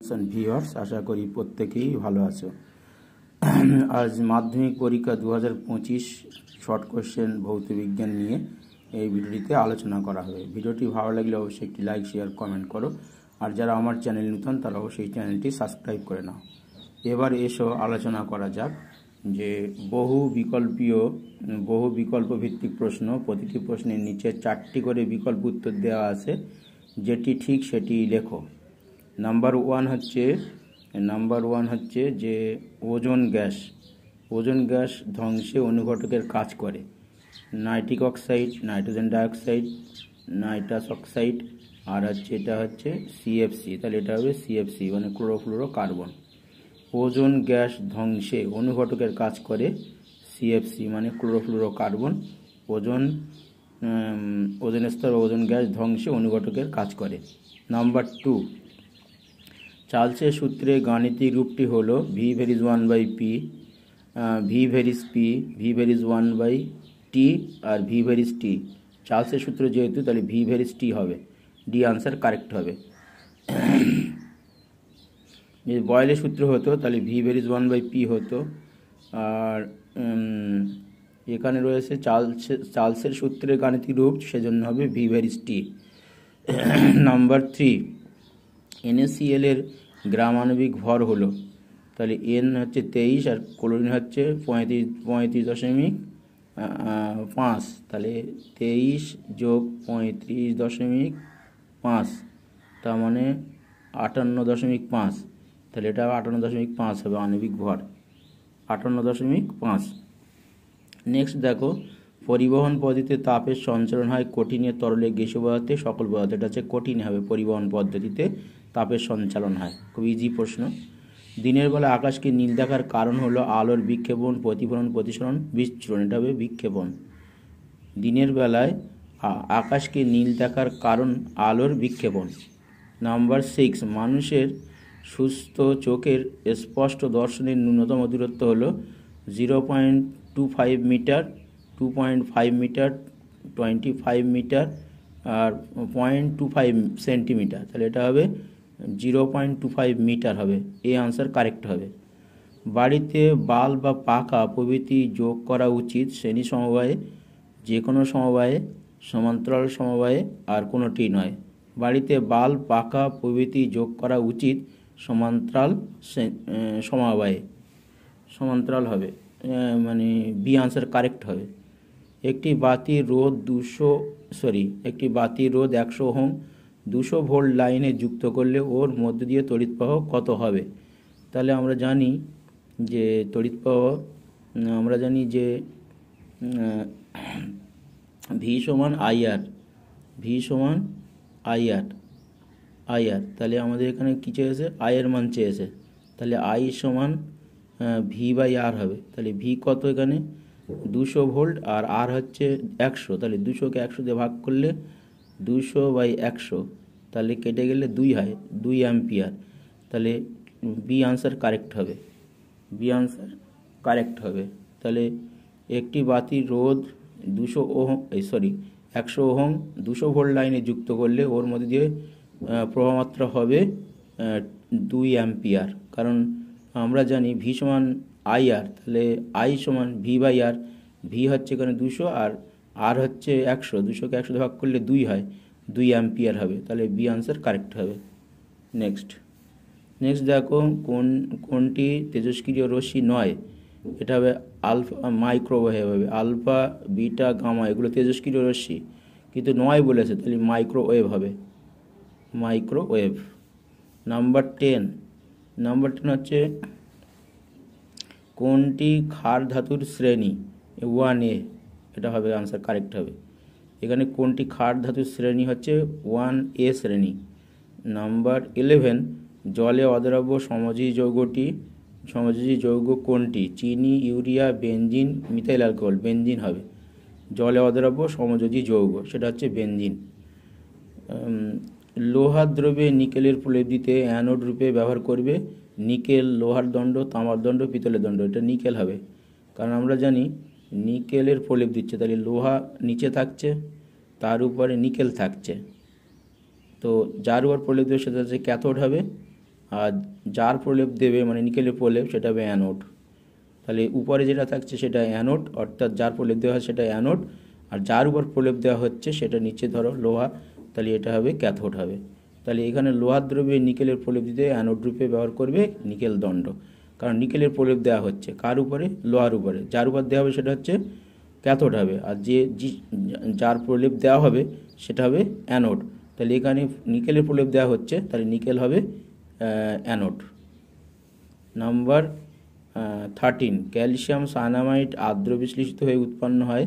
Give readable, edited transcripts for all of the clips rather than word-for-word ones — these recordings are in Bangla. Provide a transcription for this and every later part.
ভিউয়ার্স, আশা করি প্রত্যেকেই ভালো আছো। আজ মাধ্যমিক পরীক্ষা 2025 শর্ট কোশ্চেন ভৌত বিজ্ঞান নিয়ে এই ভিডিওটিতে আলোচনা করা হবে। ভিডিওটি ভালো লাগলে অবশ্যই একটি লাইক, শেয়ার, কমেন্ট করো। আর যারা আমার চ্যানেল নতুন তারা অবশ্যই চ্যানেলটি সাবস্ক্রাইব করে নাও। এবার এসো আলোচনা করা যাক যে বহু বিকল্প ভিত্তিক প্রশ্ন। প্রতিটি প্রশ্নের নিচে 4টি করে বিকল্প উত্তর দেওয়া আছে, যেটি ঠিক সেটি লেখো। নাম্বার ওয়ান হচ্ছে যে ওজোন গ্যাস ধ্বংসে অনুঘটকের কাজ করে। Nitric oxide, nitrogen dioxide, nitrous oxide, আর এটা হচ্ছে সিএফসি। তাহলে এটা হবে সিএফসি মানে ক্লোরোফ্লুরোকার্বন। ওজোন গ্যাস ধ্বংসে অনুঘটকের কাজ করে সিএফসি মানে ক্লোরোফ্লুরোকার্বন। ওজোন স্তর ওজোন গ্যাস ধ্বংসে অনুঘটকের কাজ করে। নাম্বার 2, চার্লসের সূত্রে গাণিতিক রূপটি হলো V varies 1/p, V varies p, V varies 1/t আর ভি ভ্যারিজ t। চার্লসের সূত্র যেহেতু তাহলে ভি ভ্যারিজ t হবে। ডি আনসার কারেক্ট হবে। যদি বয়েলের সূত্র হতো তাহলে ভি ভ্যারিজ 1/p হতো। আর এখানে রয়েছে চার্লসের সূত্রের গাণিতিক রূপ, সেজন্য হবে V varies t। Number 3, NaCl এর গ্রাম আণবিক ভর হলো, তাহলে N হচ্ছে 23 আর ক্লোরিন হচ্ছে 35.5। তাহলে 23 যোগ 35.5 তার মানে 58.5। তাহলে এটা 58.5 হবে আণবিক ভর, 58.5। নেক্সট দেখো, পরিবহন পদ্ধতিতে তাপের সঞ্চালন হয় কঠিনে, তরলে, গ্যাসীয় পদার্থে, সকল পদার্থে। এটা হচ্ছে কঠিনে হবে, পরিবহন পদ্ধতিতে তাপের সঞ্চালন হয়। খুব ইজি প্রশ্ন। দিনের বেলা আকাশকে নীল দেখার কারণ হলো আলোর বিক্ষেপণ, প্রতিফলন, প্রতিসরণ, বিচ্ছুরণ। এটা হবে বিক্ষেপণ। দিনের বেলায় আকাশকে নীল দেখার কারণ আলোর বিক্ষেপণ। নাম্বার 6, মানুষের সুস্থ চোখের স্পষ্ট দর্শনের ন্যূনতম দূরত্ব হলো 0.25 মিটার, 2.5 মিটার, 25 মিটার আর 0.25 সেন্টিমিটার। তাহলে এটা হবে 0.25 মিটার হবে। এই আনসার কারেক্ট হবে। বাড়িতে বাল্ব বা পাখা প্রভৃতি যোগ করা উচিত শ্রেণী সমবায়ে, যে কোনো সমবায়ে, সমান্তরাল সমবায়ে, আর কোনোটি নয়। বাড়িতে বাল্ব, পাখা প্রভৃতি যোগ করা উচিত সমান্তরাল সমবায়ে, সমান্তরাল হবে, মানে বি আনসার কারেক্ট হবে। একটি বাতির রোধ 100 ওহম 200 ভোল্ট লাইনে যুক্ত করলে ওর মধ্য দিয়ে তড়িৎ প্রবাহ কত হবে? তাহলে আমরা জানি যে তড়িৎ প্রবাহ ভি সমান আইআর। তাহলে আমাদের এখানে কী চেয়েছে? আইয়ের মান চেয়েছে। তাহলে আই সমান ভি বাই আর হবে। তাহলে ভি কত এখানে? 200 ভোল্ট আর আর হচ্ছে 100। তাহলে 200কে 100 দিয়ে ভাগ করলে 200/100, তাহলে কেটে গেলে 2 হয়, 2 অ্যাম্পিয়ার। তাহলে বি আনসার কারেক্ট হবে। তাহলে একটি বাতির রোধ 100 ওহম 200 ভোল্ট লাইনে যুক্ত করলে ওর মধ্যে দিয়ে প্রবাহমাত্রা হবে 2 অ্যাম্পিয়ার। কারণ আমরা জানি ভি সমান আইআর, তাহলে আই সমান ভি বাই আর। ভি হচ্ছে এখানে 200 আর আর হচ্ছে 100। 200কে 100 ভাগ করলে 2 হয়, 2 অ্যাম্পিয়ার হবে। তাহলে বি আনসার কারেক্ট হবে। নেক্সট দেখো, কোনটি তেজস্ক্রিয় রশ্মি নয়? এটা হবে আলফা, মাইক্রোওয়েভ হবে। আলফা, বিটা, গামা এগুলো তেজস্ক্রিয় রশ্মি, কিন্তু নয় বলেছে, তাহলে মাইক্রোওয়েভ হবে, মাইক্রোওয়েভ। নাম্বার 10 হচ্ছে কোনটি ক্ষার ধাতুর শ্রেণী? 1A, এটা হবে আনসার কারেক্ট হবে। এখানে কোনটি ক্ষার ধাতুর শ্রেণী হচ্ছে 1A শ্রেণী। নাম্বার 11, জলে অদ্রাব্য সমযোজী যৌগ কোনটি? চিনি, urea, benzene, methyl alcohol. Benzene হবে। জলে অদ্রাব্য সমযোজী যৌগ সেটা হচ্ছে বেনজিন। লোহার দ্রব্যে নিকেলের প্রলেপ দিতে অ্যানোড রূপে ব্যবহার করবে নিকেল, লোহার দণ্ড, তামার দণ্ড, পিতলের দণ্ড। এটা নিকেল হবে, কারণ আমরা জানি নিকেলের প্রলেপ দিচ্ছে, তাহলে লোহা নিচে থাকছে, তার উপরে নিকেল থাকছে, তো যার উপর প্রলেপ দেবে সেটা হচ্ছে ক্যাথোড হবে। আর যার প্রলেপ দেবে মানে নিকেলের প্রলেপ সেটা হবে অ্যানোড। তাহলে উপরে যেটা থাকছে সেটা অ্যানোড, অর্থাৎ যার প্রলেপ দেওয়া হয় সেটা অ্যানোড, আর যার উপর প্রলেপ দেওয়া হচ্ছে সেটা নিচে ধরো লোহা, তাহলে এটা হবে ক্যাথোড হবে। তাহলে এখানে লোহার দ্রব্যে নিকেলের প্রলেপ দিতে অ্যানোড রূপে ব্যবহার করবে নিকেল দণ্ড, কারণ নিকেলের প্রলেপ দেওয়া হচ্ছে কার উপরে, লোহার উপরে, যার উপর দেওয়া হবে সেটা হচ্ছে ক্যাথোড হবে, আর যার প্রলেপ দেওয়া হবে সেটা হবে অ্যানোড। তাহলে এখানে নিকেলের প্রলেপ দেওয়া হচ্ছে, তাহলে নিকেল হবে অ্যানোড। নাম্বার 13, ক্যালসিয়াম সায়ানামাইড আর্দ্র বিশ্লেষিত হয়ে উৎপন্ন হয়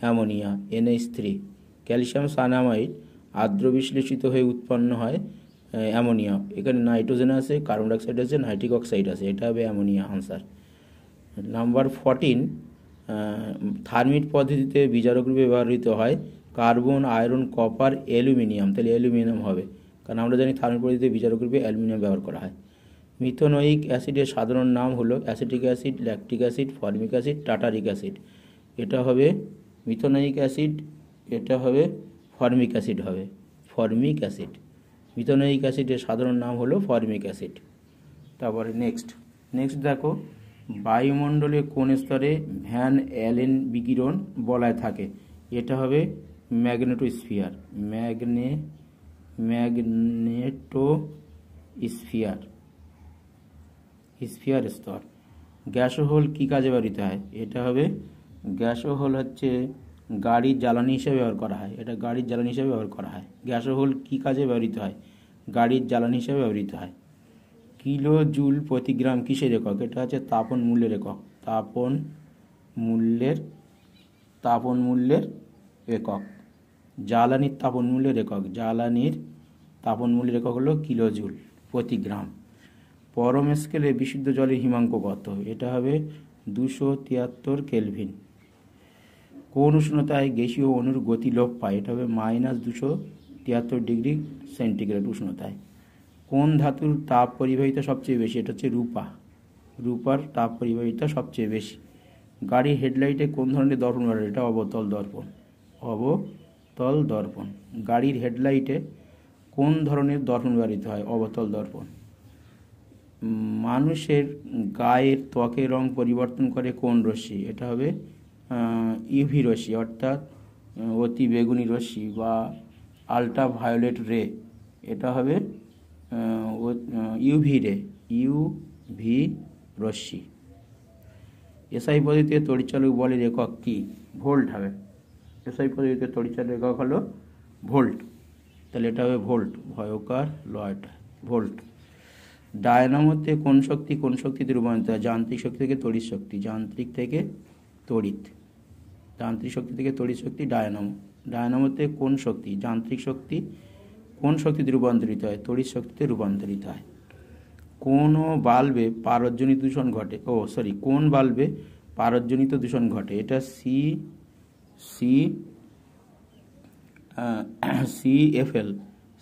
অ্যামোনিয়া NH3। ক্যালসিয়াম সায়ানামাইড আর্দ্র বিশ্লেষিত হয়ে উৎপন্ন হয় অ্যামোনিয়া। এখানে নাইট্রোজেন আছে, কার্বন ডাইঅক্সাইড আছে, নাইট্রিক অক্সাইড আছে, এটা হবে অ্যামোনিয়া আনসার। নাম্বার 14, থার্মিট পদ্ধতিতে বিজারক রূপে ব্যবহৃত হয় কার্বন, আয়রন, কপার, অ্যালুমিনিয়াম, তাহলে অ্যালুমিনিয়াম হবে, কারণ আমরা জানি থার্মিট পদ্ধতিতে বিজারক রূপে অ্যালুমিনিয়াম ব্যবহার করা হয়। মিথেনোয়িক অ্যাসিডের সাধারণ নাম হলো acetic acid, lactic acid, formic acid, tartaric acid. এটা হবে মিথেনোয়িক অ্যাসিড, এটা হবে ফর্মিক অ্যাসিড হবে, ফর্মিক অ্যাসিড। মিথেনোয়িক অ্যাসিডের সাধারণ নাম হলো ফর্মিক অ্যাসিড। তারপরে নেক্সট দেখো, বায়ুমণ্ডলে কোন স্তরে ভ্যান অ্যালেন বিকিরণ বলয় থাকে? এটা হবে ম্যাগনেটোস্ফিয়ার, স্ফিয়ার স্তর। গ্যাসোহোল কী কাজে ব্যবহৃত হয়? এটা হবে গ্যাসোহোল হচ্ছে গাড়ির জ্বালানি হিসেবে ব্যবহার করা হয়, এটা গাড়ির জ্বালানি হিসেবে ব্যবহার করা হয়। গ্যাসোহোল কী কাজে ব্যবহৃত হয়? গাড়ির জ্বালানি হিসেবে ব্যবহৃত হয়। কিলো জুল প্রতি গ্রাম কিসের একক? এটা হচ্ছে তাপন মূল্যের একক, তাপন মূল্যের একক। জ্বালানির তাপন মূল্যের একক, হলো কিলো জুল প্রতি গ্রাম। পরম স্কেলে বিশুদ্ধ জলের হিমাঙ্ক কত? এটা হবে 273 কেলভিন। কোন উষ্ণতায় গ্যাসীয় অণুর গতি লোপ পায়? এটা হবে -273 ডিগ্রি সেন্টিগ্রেড উষ্ণতায়। কোন ধাতুর তাপ পরিবাহিতা সবচেয়ে বেশি? এটা হচ্ছে রূপার তাপ পরিবাহিতা সবচেয়ে বেশি। গাড়ির হেডলাইটে কোন ধরনের দর্পণ ব্যবহার? এটা অবতল দর্পণ। গাড়ির হেডলাইটে কোন ধরনের দর্পণ ব্যবহৃত হয়? অবতল দর্পণ। মানুষের গায়ের ত্বকের রং পরিবর্তন করে কোন রশ্মি? এটা হবে ইউভি রশ্মি, অর্থাৎ অতি বেগুনি রশ্মি বা আল্ট্রাভায়োলেট রে, এটা হবে ইউভি রশ্মি। এসআই পদ্ধতিতে তড়িৎচালক বলের একক কি? ভোল্ট হবে। এসআই পদ্ধতিতে তড়িৎচালক একক হলো ভোল্ট, তাহলে এটা হবে ভোল্ট, ভয়কার লয় ভোল্ট। ডায়নামোতে কোন শক্তিতে রূপান্তরিত হয়? যান্ত্রিক শক্তি থেকে তড়িৎ শক্তি, যান্ত্রিক শক্তি থেকে তড়িৎ শক্তি ডায়নামোতে কোন শক্তি? যান্ত্রিক শক্তি। কোন শক্তিতে রূপান্তরিত হয়? তড়িৎ শক্তিতে রূপান্তরিত হয়। কোন বাল্বে পারদজনিত দূষণ ঘটে? কোন বাল্বে পারদজনিত দূষণ ঘটে? এটা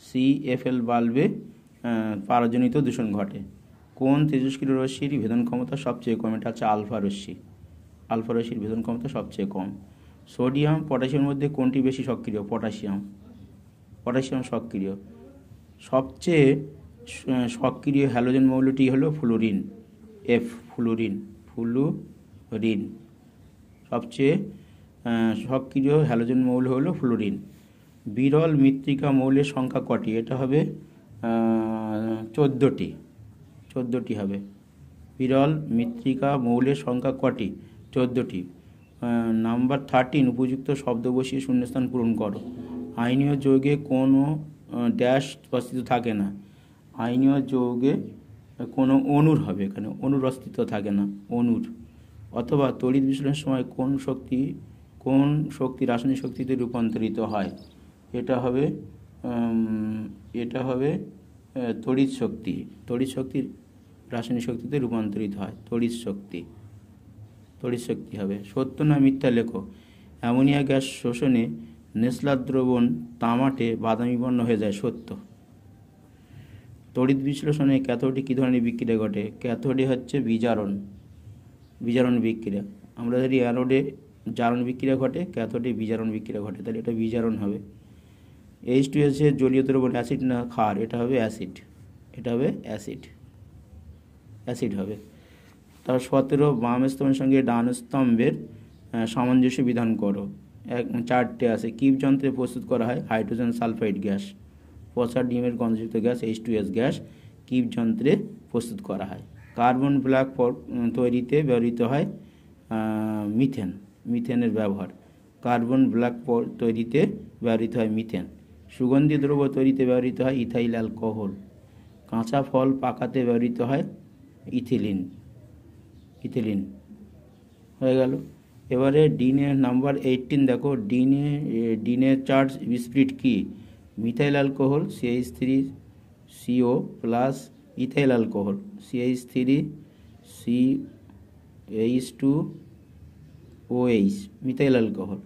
CFL বাল্বে পারদজনিত দূষণ ঘটে। কোন তেজস্ক্রিয় রশ্মির ভেদন ক্ষমতা সবচেয়ে কম? এটা হচ্ছে আলফা রশ্মির ভেদন ক্ষমতা সবচেয়ে কম। সোডিয়াম পটাশিয়ামের মধ্যে কোনটি বেশি সক্রিয়? পটাশিয়াম সক্রিয়। সবচেয়ে সক্রিয় হ্যালোজেন মৌলটি হলো ফ্লুরিন, ফ্লুরিন। সবচেয়ে সক্রিয় হ্যালোজেন মৌল হলো ফ্লুরিন। বিরল মৃত্তিকা মৌলের সংখ্যা কটি? এটা হবে 14টি হবে। বিরল মৃত্তিকা মৌলের সংখ্যা কটি? 14টি। নাম্বার 13, উপযুক্ত শব্দ বসিয়ে শূন্যস্থান পূরণ করো। আয়নীয় যৌগে কোনো ড্যাশ অস্তিত্ব থাকে না। আয়নীয় যৌগে কোনো অণুর হবে, এখানে অণুর অস্তিত্ব থাকে না, অণুর। অথবা তড়িৎ বিশ্লেষণের সময় কোন শক্তি রাসায়নিক শক্তিতে রূপান্তরিত হয়? এটা হবে তড়িৎ শক্তি রাসায়নিক শক্তিতে রূপান্তরিত হয়, তড়িৎ শক্তি হবে। সত্য না মিথ্যা লেখো। অ্যামোনিয়া গ্যাস শোষণে নেসলার দ্রবণ তামাটে বাদামি বর্ণ হয়ে যায়, সত্য। তড়িৎ বিশ্লেষণে ক্যাথোডে কী ধরনের বিক্রিয়া ঘটে? ক্যাথোডে হচ্ছে বিজারণ বিক্রিয়া। আমরা যদি অ্যানোডে জারণ বিক্রিয়া ঘটে, ক্যাথোডে বিজারণ বিক্রিয়া ঘটে, তাহলে এটা বিজারণ হবে। H2S এর জলীয় দ্রবণ অ্যাসিড না ক্ষার? এটা হবে অ্যাসিড। অ্যাসিড হবে। তারপর 17 বাম স্তম্ভের সঙ্গে ডান স্তম্ভের সামঞ্জস্য বিধান করো। 4টে আছে। কিপ যন্ত্রে প্রস্তুত করা হয় হাইড্রোজেন সালফাইড গ্যাস। পচা ডিমের গন্ধযুক্ত গ্যাস H2S গ্যাস কিপ যন্ত্রে প্রস্তুত করা হয়। কার্বন ব্ল্যাক তৈরিতে ব্যবহৃত হয় মিথেন, মিথেনের ব্যবহার। কার্বন ব্ল্যাক তৈরিতে ব্যবহৃত হয় মিথেন। সুগন্ধি দ্রব্য তৈরিতে ব্যবহৃত হয় ইথাইল অ্যালকোহল। কাঁচা ফল পাকাতে ব্যবহৃত হয় ইথিলিন। হয়ে গেল। এবারে ডিনের নাম্বার 18 দেখো। ডিনের চার্জ স্পিরিট কি? Methyl alcohol CH3CO plus ethyl alcohol CH3CH2OH methyl alcohol.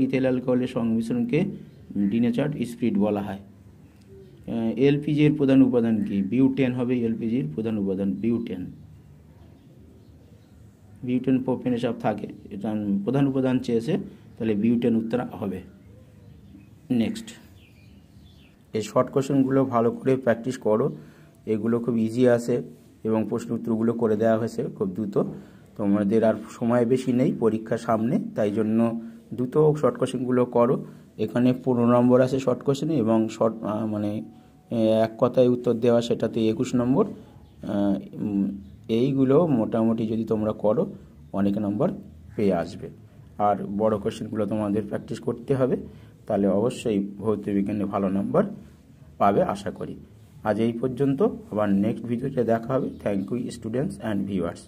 Ethyl অ্যালকোহলের সংমিশ্রণকে ডিনেচার্ড স্পিরিট বলা হয়। এলপিজির প্রধান উপাদান কি? বিউটেন হবে এলপিজির প্রধান উপাদান, বিউটেন প্রোপেন এসব থাকে। এটা প্রধান উপাদান চেয়েছে, তাহলে বিউটেন উত্তর হবে। নেক্সট, এই শর্ট কোশ্চেনগুলো ভালো করে প্র্যাকটিস করো। এগুলো খুব ইজি আছে এবং প্রশ্ন উত্তরগুলো করে দেওয়া হয়েছে খুব দ্রুত। তোমাদের আর সময় বেশি নেই, পরীক্ষার সামনে, তাই জন্য দ্রুত শর্ট কোশ্চেনগুলো করো। এখানে 15 নম্বর আছে শর্ট কোশ্চেনে এবং মানে এক কথায় উত্তর দেওয়া সেটাতে 21 নম্বর। এইগুলো মোটামুটি যদি তোমরা করো অনেক নম্বর পেয়ে আসবে। আর বড় কোশ্চেনগুলো তোমাদের প্র্যাকটিস করতে হবে, তাহলে অবশ্যই ভৌত বিজ্ঞানে ভালো নম্বর পাবে আশা করি। আজ এই পর্যন্ত, আবার নেক্সট ভিডিওতে দেখা হবে। Thank you students and viewers.